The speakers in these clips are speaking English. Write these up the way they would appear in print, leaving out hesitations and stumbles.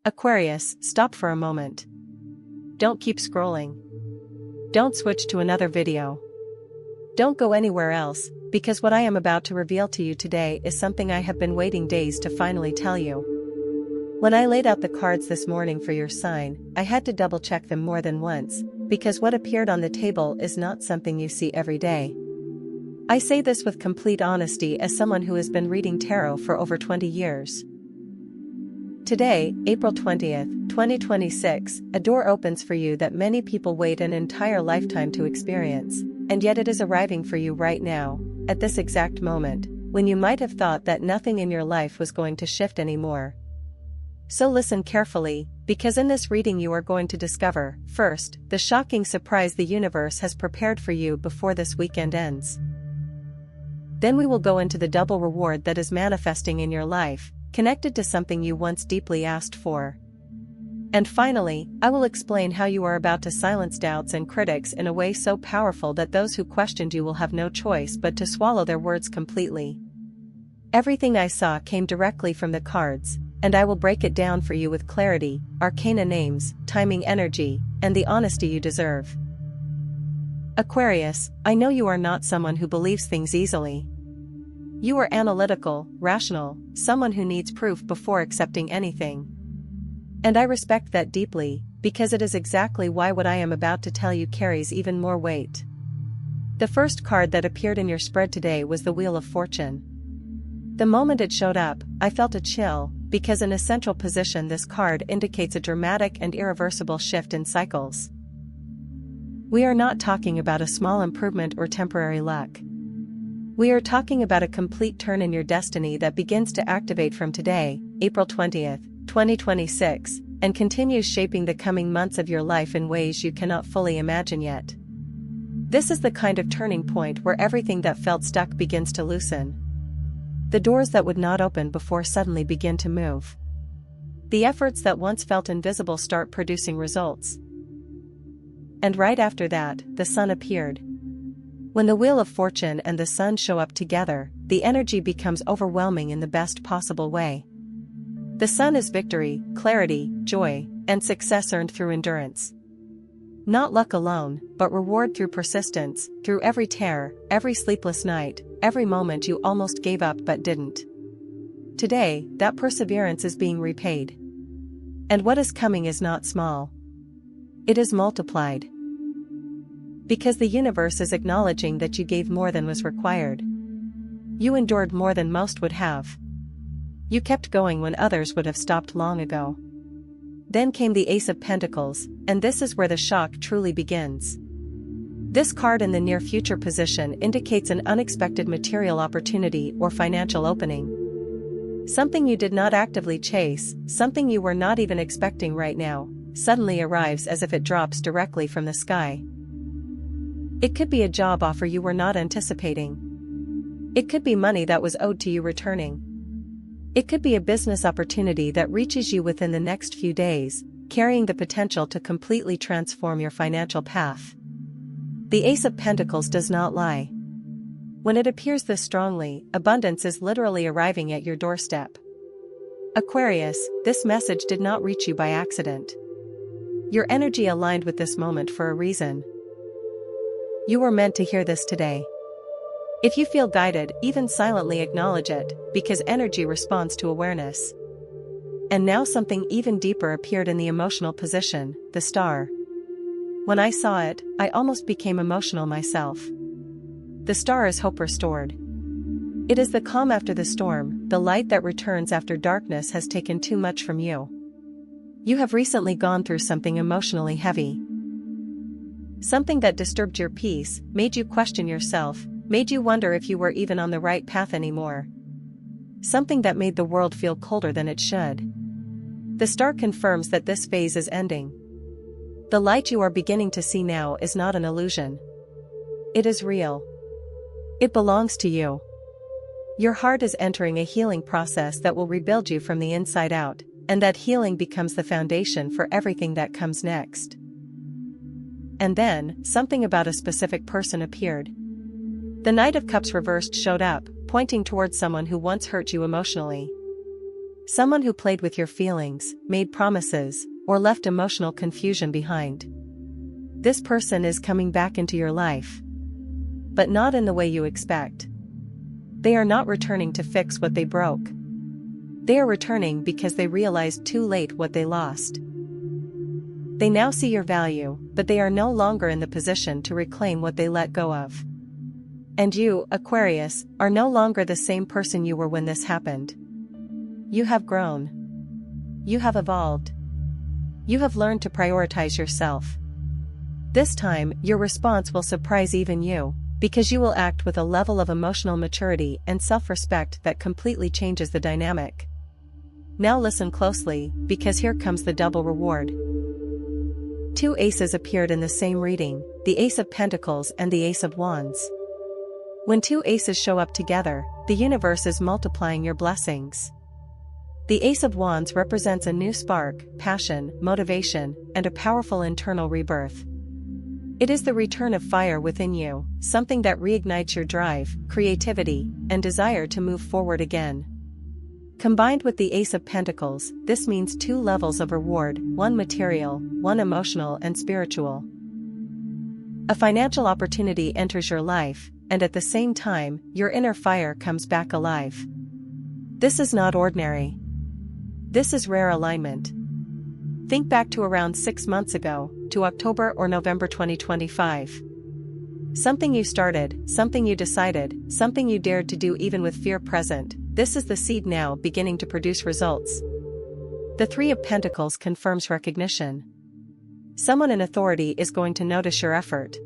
Aquarius, stop for a moment. Don't keep scrolling. Don't switch to another video. Don't go anywhere else, because what I am about to reveal to you today is something I have been waiting days to finally tell you. When I laid out the cards this morning for your sign, I had to double check them more than once, because what appeared on the table is not something you see every day. I say this with complete honesty as someone who has been reading tarot for over 20 years. Today, April 20th, 2026, a door opens for you that many people wait an entire lifetime to experience, and yet it is arriving for you right now, at this exact moment, when you might have thought that nothing in your life was going to shift anymore. So listen carefully, because in this reading you are going to discover, first, the shocking surprise the universe has prepared for you before this weekend ends. Then we will go into the double reward that is manifesting in your life, connected to something you once deeply asked for. And finally, I will explain how you are about to silence doubts and critics in a way so powerful that those who questioned you will have no choice but to swallow their words completely. Everything I saw came directly from the cards, and I will break it down for you with clarity, arcana names, timing energy, and the honesty you deserve. Aquarius, I know you are not someone who believes things easily. You are analytical, rational, someone who needs proof before accepting anything. And I respect that deeply, because it is exactly why what I am about to tell you carries even more weight. The first card that appeared in your spread today was the Wheel of Fortune. The moment it showed up, I felt a chill, because in a central position this card indicates a dramatic and irreversible shift in cycles. We are not talking about a small improvement or temporary luck. We are talking about a complete turn in your destiny that begins to activate from today, April 20th, 2026, and continues shaping the coming months of your life in ways you cannot fully imagine yet. This is the kind of turning point where everything that felt stuck begins to loosen. The doors that would not open before suddenly begin to move. The efforts that once felt invisible start producing results. And right after that, the sun appeared. When the Wheel of Fortune and the sun show up together, the energy becomes overwhelming in the best possible way. The sun is victory, clarity, joy, and success earned through endurance. Not luck alone, but reward through persistence, through every terror, every sleepless night, every moment you almost gave up but didn't. Today, that perseverance is being repaid. And what is coming is not small. It is multiplied. Because the universe is acknowledging that you gave more than was required. You endured more than most would have. You kept going when others would have stopped long ago. Then came the Ace of Pentacles, and this is where the shock truly begins. This card in the near future position indicates an unexpected material opportunity or financial opening. Something you did not actively chase, something you were not even expecting right now, suddenly arrives as if it drops directly from the sky. It could be a job offer you were not anticipating. It could be money that was owed to you returning. It could be a business opportunity that reaches you within the next few days, carrying the potential to completely transform your financial path. The Ace of Pentacles does not lie. When it appears this strongly, abundance is literally arriving at your doorstep. Aquarius, this message did not reach you by accident. Your energy aligned with this moment for a reason. You were meant to hear this today. If you feel guided, even silently acknowledge it, because energy responds to awareness. And now something even deeper appeared in the emotional position, the star. When I saw it, I almost became emotional myself. The star is hope restored. It is the calm after the storm, the light that returns after darkness has taken too much from you. You have recently gone through something emotionally heavy. Something that disturbed your peace, made you question yourself, made you wonder if you were even on the right path anymore. Something that made the world feel colder than it should. The star confirms that this phase is ending. The light you are beginning to see now is not an illusion. It is real. It belongs to you. Your heart is entering a healing process that will rebuild you from the inside out, and that healing becomes the foundation for everything that comes next. And then, something about a specific person appeared. The Knight of Cups reversed showed up, pointing towards someone who once hurt you emotionally. Someone who played with your feelings, made promises, or left emotional confusion behind. This person is coming back into your life. But not in the way you expect. They are not returning to fix what they broke. They are returning because they realized too late what they lost. They now see your value, but they are no longer in the position to reclaim what they let go of. And you, Aquarius, are no longer the same person you were when this happened. You have grown. You have evolved. You have learned to prioritize yourself. This time, your response will surprise even you, because you will act with a level of emotional maturity and self-respect that completely changes the dynamic. Now listen closely, because here comes the double reward. Two aces appeared in the same reading, the Ace of Pentacles and the Ace of Wands. When two aces show up together, the universe is multiplying your blessings. The Ace of Wands represents a new spark, passion, motivation, and a powerful internal rebirth. It is the return of fire within you, something that reignites your drive, creativity, and desire to move forward again. Combined with the Ace of Pentacles, this means two levels of reward, one material, one emotional and spiritual. A financial opportunity enters your life, and at the same time, your inner fire comes back alive. This is not ordinary. This is rare alignment. Think back to around 6 months ago, to October or November 2025. Something you started, something you decided, something you dared to do even with fear present. This is the seed now beginning to produce results. The Three of Pentacles confirms recognition. Someone in authority is going to notice your effort.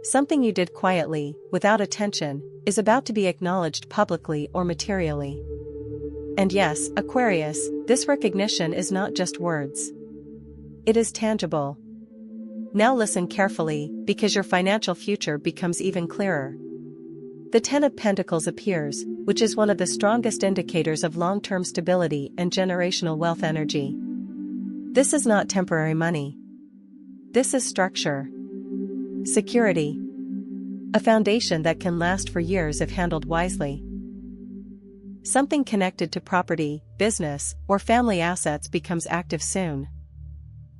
Something you did quietly, without attention, is about to be acknowledged publicly or materially. And yes, Aquarius, this recognition is not just words. It is tangible. Now listen carefully, because your financial future becomes even clearer. The Ten of Pentacles appears, which is one of the strongest indicators of long-term stability and generational wealth energy. This is not temporary money. This is structure. Security. A foundation that can last for years if handled wisely. Something connected to property, business, or family assets becomes active soon.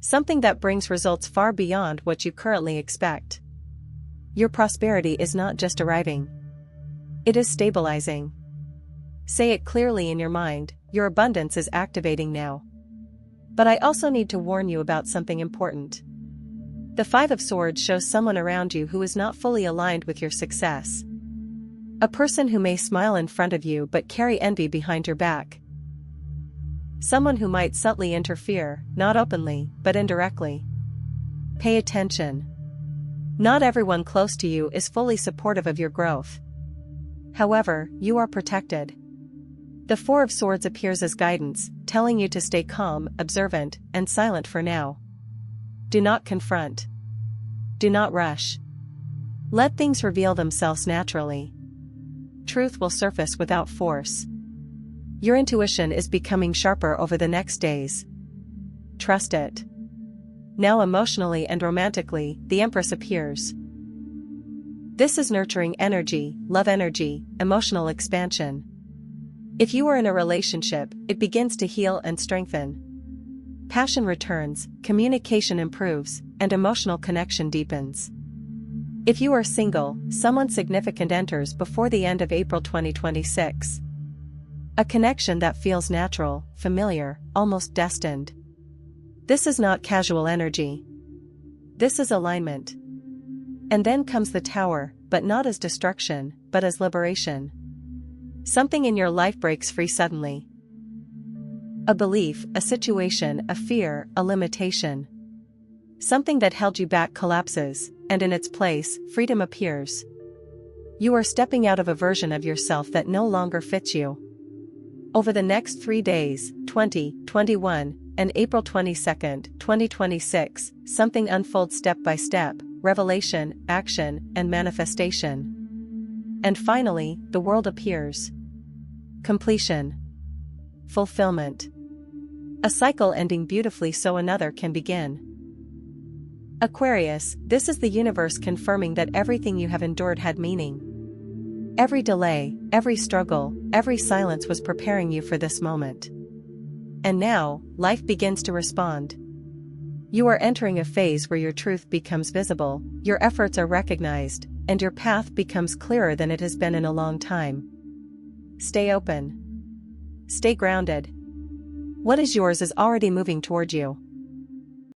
Something that brings results far beyond what you currently expect. Your prosperity is not just arriving. It is stabilizing. Say it clearly in your mind, your abundance is activating now. But I also need to warn you about something important. The Five of Swords shows someone around you who is not fully aligned with your success. A person who may smile in front of you but carry envy behind your back. Someone who might subtly interfere, not openly, but indirectly. Pay attention. Not everyone close to you is fully supportive of your growth. However, you are protected. The Four of Swords appears as guidance, telling you to stay calm, observant, and silent for now. Do not confront. Do not rush. Let things reveal themselves naturally. Truth will surface without force. Your intuition is becoming sharper over the next days. Trust it. Now emotionally and romantically, the Empress appears. This is nurturing energy, love energy, emotional expansion. If you are in a relationship, it begins to heal and strengthen. Passion returns, communication improves, and emotional connection deepens. If you are single, someone significant enters before the end of April 2026. A connection that feels natural, familiar, almost destined. This is not casual energy. This is alignment. And then comes the Tower, but not as destruction, but as liberation. Something in your life breaks free suddenly. A belief, a situation, a fear, a limitation. Something that held you back collapses, and in its place, freedom appears. You are stepping out of a version of yourself that no longer fits you. Over the next 3 days, 20, 21, and April 22, 2026, something unfolds step by step, revelation, action, and manifestation. And finally, the world appears. Completion. Fulfillment. A cycle ending beautifully so another can begin. Aquarius, this is the universe confirming that everything you have endured had meaning. Every delay, every struggle, every silence was preparing you for this moment. And now, life begins to respond. You are entering a phase where your truth becomes visible, your efforts are recognized, and your path becomes clearer than it has been in a long time. Stay open. Stay grounded. What is yours is already moving toward you.